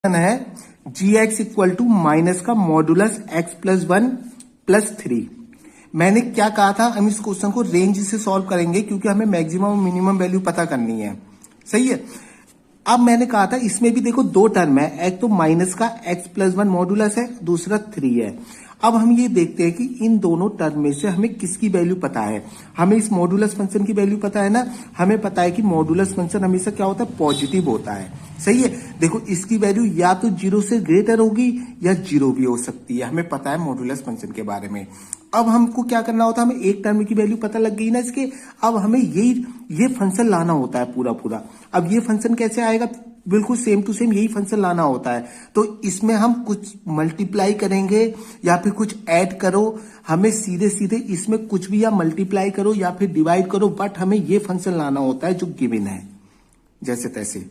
है जी x equal to minus का modulus x plus one plus three. मैंने क्या कहा था, हम इस क्वेश्चन को रेंज से सॉल्व करेंगे क्योंकि हमें मैक्सिमम और मिनिमम वैल्यू पता करनी है। सही है। अब मैंने कहा था इसमें भी देखो दो टर्म है, एक तो माइनस का एक्स प्लस वन मॉडुलस है, दूसरा थ्री है। अब हम ये देखते हैं कि इन दोनों टर्म में से हमें किसकी वैल्यू पता है। हमें इस मॉडुलस फंक्शन की वैल्यू पता है ना, हमें पता है कि मॉडुलस फंक्शन हमेशा क्या होता है, पॉजिटिव होता है। सही है। देखो इसकी वैल्यू या तो जीरो से ग्रेटर होगी या जीरो भी हो सकती है, हमें पता है मॉडुलस फंक्शन के बारे में। अब हमको क्या करना होता है, हमें एक टर्म की वैल्यू पता लग गई ना इसके, अब हमें ये फंक्शन लाना होता है पूरा पूरा। अब ये फंक्शन कैसे आएगा, बिल्कुल सेम टू सेम यही फंक्शन लाना होता है। तो इसमें हम कुछ मल्टीप्लाई करेंगे या फिर कुछ ऐड करो, हमें सीधे सीधे इसमें कुछ भी या मल्टीप्लाई करो या फिर डिवाइड करो, बट हमें ये फंक्शन लाना होता है जो गिवन है जैसे तैसे।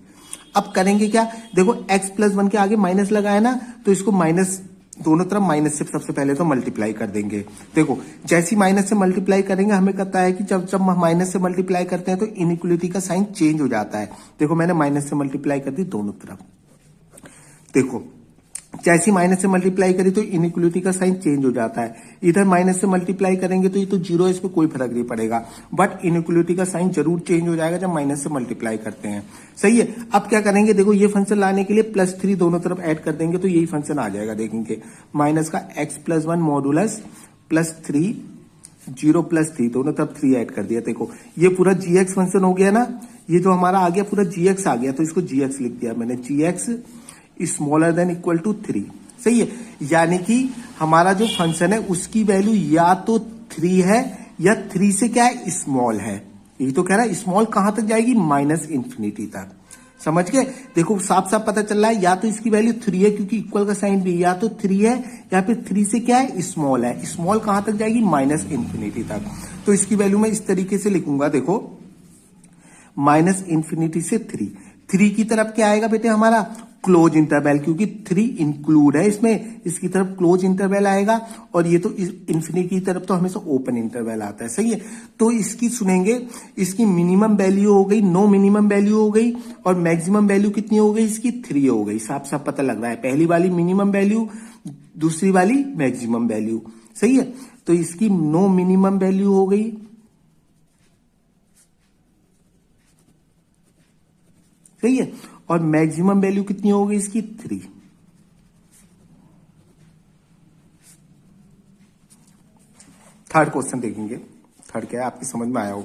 अब करेंगे क्या, देखो x प्लस वन के आगे माइनस लगाया ना, तो इसको माइनस दोनों तरफ माइनस से सबसे पहले तो मल्टीप्लाई कर देंगे। देखो जैसी माइनस से मल्टीप्लाई करेंगे हमें कहता है कि जब जब माइनस से मल्टीप्लाई करते हैं तो इनइक्वलिटी का साइन चेंज हो जाता है। देखो मैंने माइनस से मल्टीप्लाई कर दी दोनों तरफ, देखो जैसी माइनस से मल्टीप्लाई करी तो इनइक्वलिटी का साइन चेंज हो जाता है। इधर माइनस से मल्टीप्लाई करेंगे तो ये तो जीरो है, इसमें कोई फर्क नहीं पड़ेगा, बट इनइक्वलिटी का साइन जरूर चेंज हो जाएगा जब माइनस से मल्टीप्लाई करते हैं। सही है। अब क्या करेंगे, देखो ये फंक्शन लाने के लिए प्लस थ्री दोनों तरफ ऐड कर देंगे तो यही फंक्शन आ जाएगा। देखेंगे माइनस का x plus one modulus plus three, zero plus three, दोनों तरफ थ्री ऐड कर दिया। देखो ये पूरा जी एक्स फंक्शन हो गया ना, ये जो हमारा आ गया पूरा जी एक्स आ गया, तो इसको जी एक्स लिख दिया मैंने, g x smaller than equal to three. सही है। यानी कि हमारा जो फंक्शन है उसकी वैल्यू या तो थ्री है या थ्री से क्या है, स्मॉल है। यही तो कह रहा है, स्मॉल कहां तक जाएगी, माइनस इंफिनिटी तक। समझ गए। देखो साफ साफ पता चल रहा है, या तो इसकी वैल्यू थ्री है क्योंकि इक्वल का साइन भी या तो थ्री है, या फिर थ्री से क्या है, स्मॉल है। स्मॉल कहां तक जाएगी, माइनस इंफिनिटी तक। तो इसकी वैल्यू मैं इस तरीके से लिखूंगा, देखो माइनस इंफिनिटी से थ्री, थ्री की तरफ क्या आएगा बेटे हमारा, क्लोज इंटरवल, क्योंकि थ्री इंक्लूड है इसमें, इसकी तरफ क्लोज इंटरवल आएगा, और ये तो इंफिनिटी की तरफ तो हमेशा ओपन इंटरवल आता है। सही है। तो इसकी सुनेंगे, इसकी मिनिमम वैल्यू हो गई, नो मिनिमम वैल्यू हो गई, और मैक्सिमम वैल्यू कितनी हो गई, इसकी थ्री हो गई। साफ साफ पता लग रहा है, पहली वाली मिनिमम वैल्यू, दूसरी वाली मैक्सिमम वैल्यू। सही है। तो इसकी नो मिनिमम वैल्यू हो गई, सही है, और मैक्सिमम वैल्यू कितनी होगी इसकी, थ्री। थर्ड क्वेश्चन देखेंगे, थर्ड क्या है आपकी समझ में आया होगा।